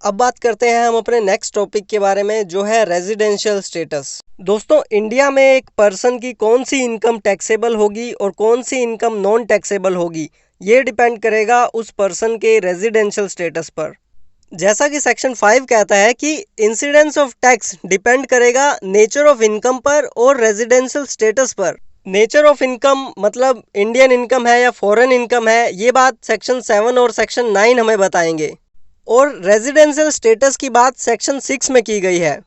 अब बात करते हैं हम अपने नेक्स्ट टॉपिक के बारे में, जो है रेजिडेंशियल स्टेटस। दोस्तों, इंडिया में एक पर्सन की कौन सी इनकम टैक्सेबल होगी और कौन सी इनकम नॉन टैक्सेबल होगी, ये डिपेंड करेगा उस पर्सन के रेजिडेंशियल स्टेटस पर। जैसा कि सेक्शन 5 कहता है कि इंसिडेंस ऑफ टैक्स डिपेंड करेगा नेचर ऑफ इनकम पर और रेजिडेंशियल स्टेटस पर। नेचर ऑफ इनकम मतलब इंडियन इनकम है या फॉरेन इनकम है, ये बात सेक्शन 7 और सेक्शन 9 हमें बताएंगे। और रेजिडेंशियल स्टेटस की बात सेक्शन 6 में की गई है।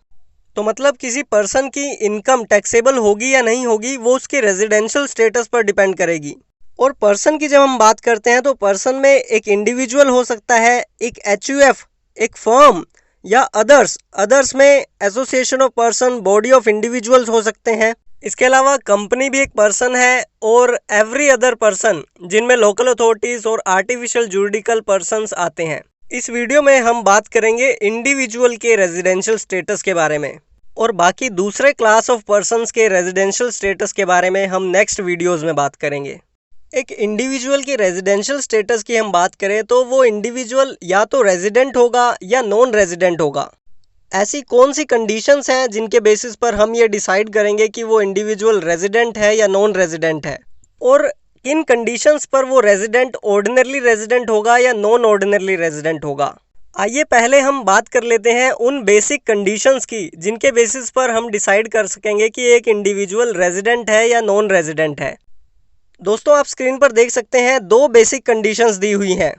तो मतलब किसी पर्सन की इनकम टैक्सेबल होगी या नहीं होगी, वो उसके रेजिडेंशियल स्टेटस पर डिपेंड करेगी। और पर्सन की जब हम बात करते हैं तो पर्सन में एक इंडिविजुअल हो सकता है, एक एचयूएफ, एक फर्म या अदर्स में association of person, body of individuals हो सकते हैं। इसके अलावा कंपनी भी एक पर्सन है और एवरी अदर पर्सन, जिनमें लोकल अथॉरिटीज और आर्टिफिशियल जुरिडिकल पर्संस आते हैं। इस वीडियो में हम बात करेंगे इंडिविजुअल के रेजिडेंशियल स्टेटस के बारे में, और बाकी दूसरे क्लास ऑफ पर्संस के रेजिडेंशियल स्टेटस के बारे में हम नेक्स्ट वीडियोस में बात करेंगे। एक इंडिविजुअल की रेजिडेंशियल स्टेटस की हम बात करें तो वो इंडिविजुअल या तो रेजिडेंट होगा या नॉन रेजिडेंट होगा। ऐसी कौन सी कंडीशंस हैं जिनके बेसिस पर हम ये डिसाइड करेंगे कि वो इंडिविजुअल रेजिडेंट है या नॉन रेजिडेंट है, और किन कंडीशंस पर वो रेजिडेंट ऑर्डिनरली रेजिडेंट होगा या नॉन ऑर्डिनरली रेजिडेंट होगा। आइए पहले हम बात कर लेते हैं उन बेसिक कंडीशंस की जिनके बेसिस पर हम डिसाइड कर सकेंगे कि एक इंडिविजुअल रेजिडेंट है या नॉन रेजिडेंट है। दोस्तों, आप स्क्रीन पर देख सकते हैं दो बेसिक कंडीशंस दी हुई हैं।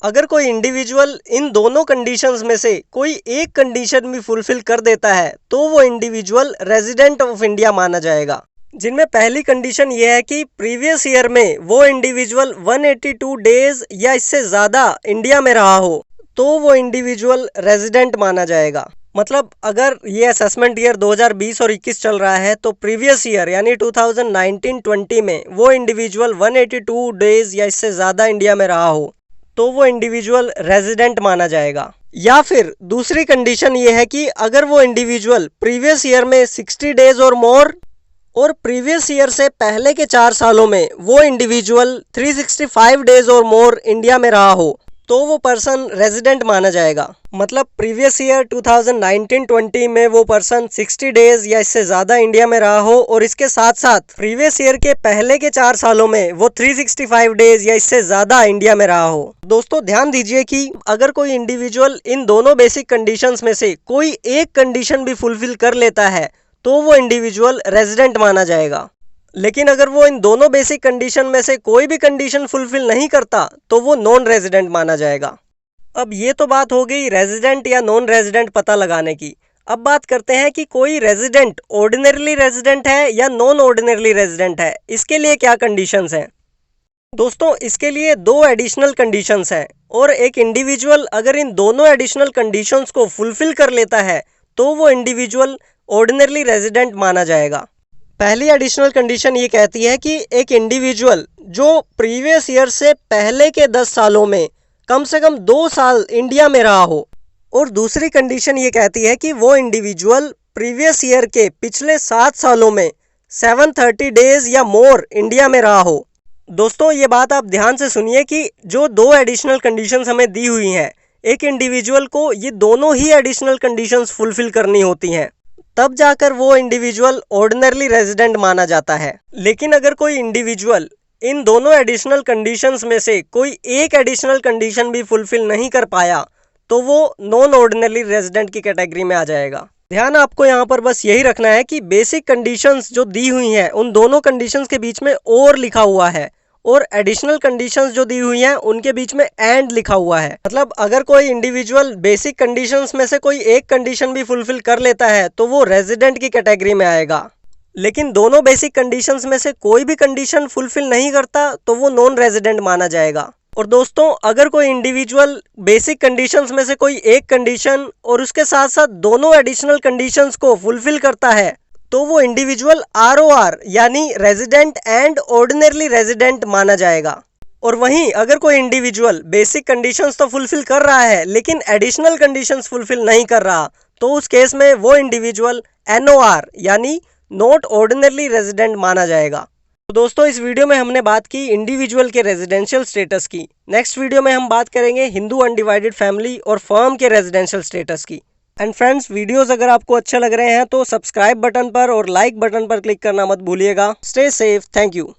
अगर कोई इंडिविजुअल इन दोनों कंडीशंस में से कोई एक कंडीशन भी फुलफिल कर देता है तो वो इंडिविजुअल रेजिडेंट ऑफ इंडिया माना जाएगा। जिनमें पहली कंडीशन ये है कि प्रीवियस ईयर में वो इंडिविजुअल 182 डेज या इससे ज़्यादा इंडिया में रहा हो तो वो इंडिविजुअल रेजिडेंट माना जाएगा। मतलब अगर ये असेसमेंट ईयर 2020 और 21 चल रहा है तो प्रीवियस ईयर यानी 2019-20 में वो इंडिविजुअल 182 डेज या इससे ज़्यादा इंडिया में रहा हो तो वो इंडिविजुअल रेजिडेंट माना जाएगा। या फिर दूसरी कंडीशन ये है कि अगर वो इंडिविजुअल प्रीवियस ईयर में 60 डेज और मोर और प्रीवियस ईयर से पहले के 4 सालों में वो इंडिविजुअल 365 डेज और मोर इंडिया में रहा हो तो वो पर्सन रेजिडेंट माना जाएगा। मतलब प्रीवियस ईयर 2019-20 में वो पर्सन 60 डेज या इससे ज़्यादा इंडिया में रहा हो और इसके साथ साथ प्रीवियस ईयर के पहले के 4 सालों में वो 365 डेज या इससे ज़्यादा इंडिया में रहा हो। दोस्तों, ध्यान दीजिए कि अगर कोई इंडिविजुअल इन दोनों बेसिक कंडीशंस में से कोई एक कंडीशन भी फुलफिल कर लेता है तो वो इंडिविजुअल रेजिडेंट माना जाएगा। लेकिन अगर वो इन दोनों बेसिक कंडीशन में से कोई भी कंडीशन फुलफिल नहीं करता तो वो नॉन रेजिडेंट माना जाएगा। अब ये तो बात हो गई रेजिडेंट या नॉन रेजिडेंट पता लगाने की। अब बात करते हैं कि कोई रेजिडेंट ऑर्डिनरली रेजिडेंट है या नॉन ऑर्डिनरली रेजिडेंट है, इसके लिए क्या कंडीशंस हैं। दोस्तों, इसके लिए 2 एडिशनल कंडीशंस हैं और एक इंडिविजुअल अगर इन दोनों एडिशनल कंडीशंस को फुलफिल कर लेता है तो वो इंडिविजुअल ऑर्डिनरली रेजिडेंट माना जाएगा। पहली एडिशनल कंडीशन ये कहती है कि एक इंडिविजुअल जो प्रीवियस ईयर से पहले के 10 सालों में कम से कम 2 साल इंडिया में रहा हो, और दूसरी कंडीशन ये कहती है कि वो इंडिविजुअल प्रीवियस ईयर के पिछले 7 सालों में 730 डेज या मोर इंडिया में रहा हो। दोस्तों, ये बात आप ध्यान से सुनिए कि जो 2 एडिशनल कंडीशंस हमें दी हुई हैं, एक इंडिविजुअल को ये दोनों ही एडिशनल कंडीशंस फुलफिल करनी होती हैं, तब जाकर वो इंडिविजुअल ऑर्डिनरली रेजिडेंट माना जाता है। लेकिन अगर कोई इंडिविजुअल इन दोनों एडिशनल कंडीशंस में से कोई एक एडिशनल कंडीशन भी फुलफिल नहीं कर पाया तो वो नॉन ऑर्डिनरली रेजिडेंट की कैटेगरी में आ जाएगा। ध्यान आपको यहाँ पर बस यही रखना है कि बेसिक कंडीशंस जो दी हुई हैं उन दोनों कंडीशंस के बीच में और लिखा हुआ है और एडिशनल कंडीशंस जो दी हुई हैं उनके बीच में एंड लिखा हुआ है। मतलब अगर कोई इंडिविजुअल बेसिक कंडीशंस में से कोई एक कंडीशन भी फुलफिल कर लेता है तो वो रेजिडेंट की कैटेगरी में आएगा। लेकिन दोनों बेसिक कंडीशंस में से कोई भी कंडीशन फुलफिल नहीं करता तो वो नॉन रेजिडेंट माना जाएगा। और दोस्तों, अगर कोई इंडिविजुअल बेसिक कंडीशंस में से कोई एक कंडीशन और उसके साथ साथ दोनों एडिशनल कंडीशंस को फुलफिल करता है तो वो इंडिविजुअल ROR यानी रेजिडेंट एंड ऑर्डिनरली रेजिडेंट माना जाएगा। और वहीं अगर कोई इंडिविजुअल बेसिक कंडीशंस तो फुलफिल कर रहा है लेकिन एडिशनल कंडीशंस फुलफिल नहीं कर रहा तो उस केस में वो इंडिविजुअल NOR यानी नॉट ऑर्डिनरली रेजिडेंट माना जाएगा। तो दोस्तों इस वीडियो में हमने बात की इंडिविजुअल के रेजिडेंशियल स्टेटस की। नेक्स्ट वीडियो में हम बात करेंगे हिंदू अनडिवाइडेड फैमिली और फर्म के रेजिडेंशियल स्टेटस की। एंड फ्रेंड्स, वीडियोस अगर आपको अच्छे लग रहे हैं तो सब्सक्राइब बटन पर और लाइक बटन पर क्लिक करना मत भूलिएगा। Stay safe, thank you.